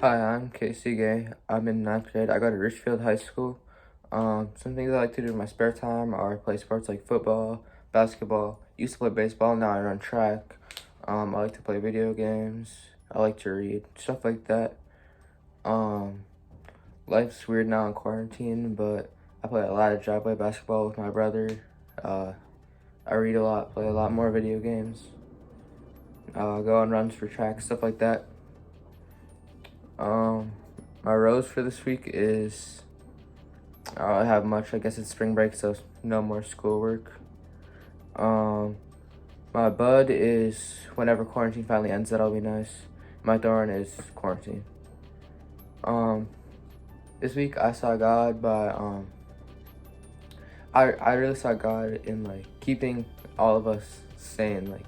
Hi, I'm Casey Gay. I'm in ninth grade. I go to Richfield High School. Some things I like to do in my spare time are play sports like football, basketball. Used to play baseball, now I run track. I like to play video games. I like to read, stuff like that. Um, Life's weird now in quarantine, but I play a lot of driveway basketball with my brother. Uh, I read a lot, play a lot more video games. Go on runs for track, stuff like that. Um, my rows for this week is I don't have much. I guess it's spring break, so no more schoolwork. Um, my bud is whenever quarantine finally ends, that'll be nice. My thorn is quarantine. Um, this week I saw God by I really saw God in like keeping all of us sane. Like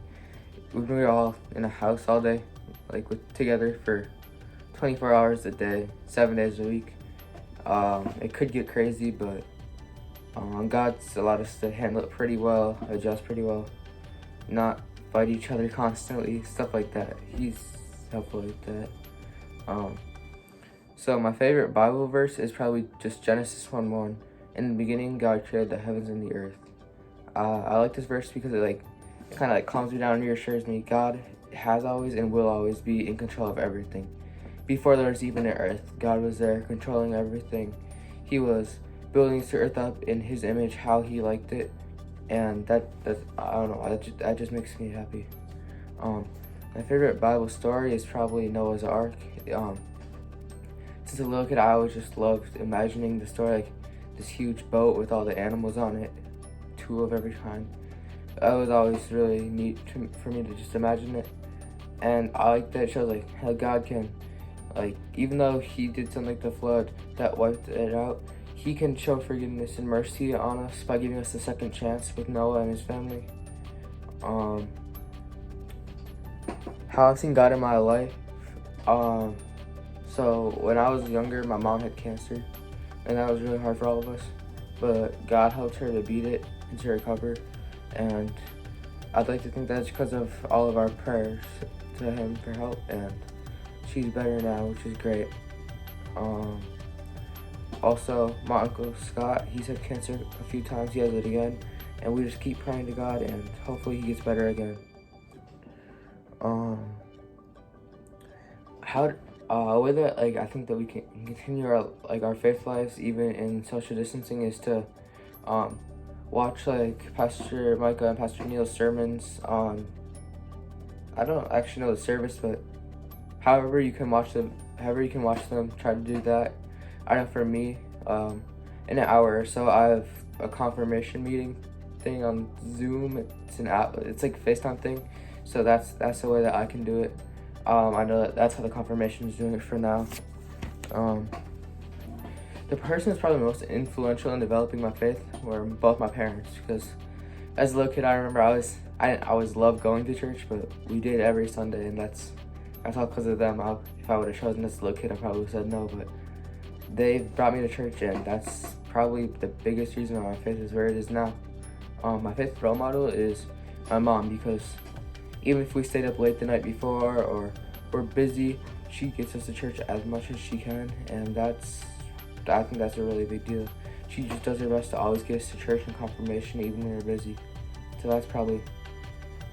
we were all in a house all day, like together for 24 hours a day, 7 days a week. It could get crazy, but God's allowed us to handle it pretty well, adjust pretty well, not fight each other constantly, stuff like that. He's helpful with that. So my favorite Bible verse is probably just Genesis 1:1. In the beginning, God created the heavens and the earth. I like this verse because it kind of like calms me down and reassures me. God has always and will always be in control of everything. Before there was even an earth, God was there controlling everything. He was building this earth up in His image, how He liked it, and that's I don't know. That just makes me happy. My favorite Bible story is probably Noah's Ark. Since a little kid, I always just loved imagining the story, like this huge boat with all the animals on it, two of every kind. That was always really neat for me to just imagine it, and I like that it shows like how God can. Like, even though He did something like the flood that wiped it out, He can show forgiveness and mercy on us by giving us a second chance with Noah and his family. How I've seen God in my life. So when I was younger, my mom had cancer, and that was really hard for all of us. But God helped her to beat it and to recover, and I'd like to think that's because of all of our prayers to Him for help, and she's better now, which is great. Also, my uncle Scott, he's had cancer a few times. He has it again, and we just keep praying to God, and hopefully he gets better again. A way that I think that we can continue our faith lives even in social distancing is to watch Pastor Micah and Pastor Neil's sermons on. I don't actually know the service, but however you can watch them, try to do that. I know for me, in an hour or so, I have a confirmation meeting thing on Zoom. It's an app. It's like a FaceTime thing. So that's the way that I can do it. I know that's how the confirmation is doing it for now. The person that's probably most influential in developing my faith were both my parents, because as a little kid, I remember I always loved going to church, but we did every Sunday, and that's all because of them. If I would have chosen as a little kid, I probably would have said no, but they brought me to church, and that's probably the biggest reason why my faith is where it is now. My faith role model is my mom, because even if we stayed up late the night before or we're busy, she gets us to church as much as she can, and I think that's a really big deal. She just does her best to always get us to church and confirmation even when we're busy. So that's probably,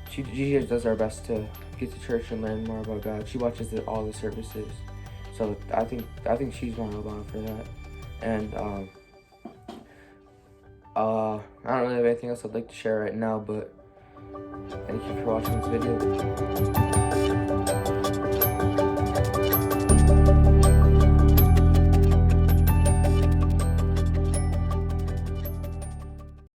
she just does her best to get to church and learn more about God. She watches all the services. So I think she's my role model for that. And I don't really have anything else I'd like to share right now, but thank you for watching this video.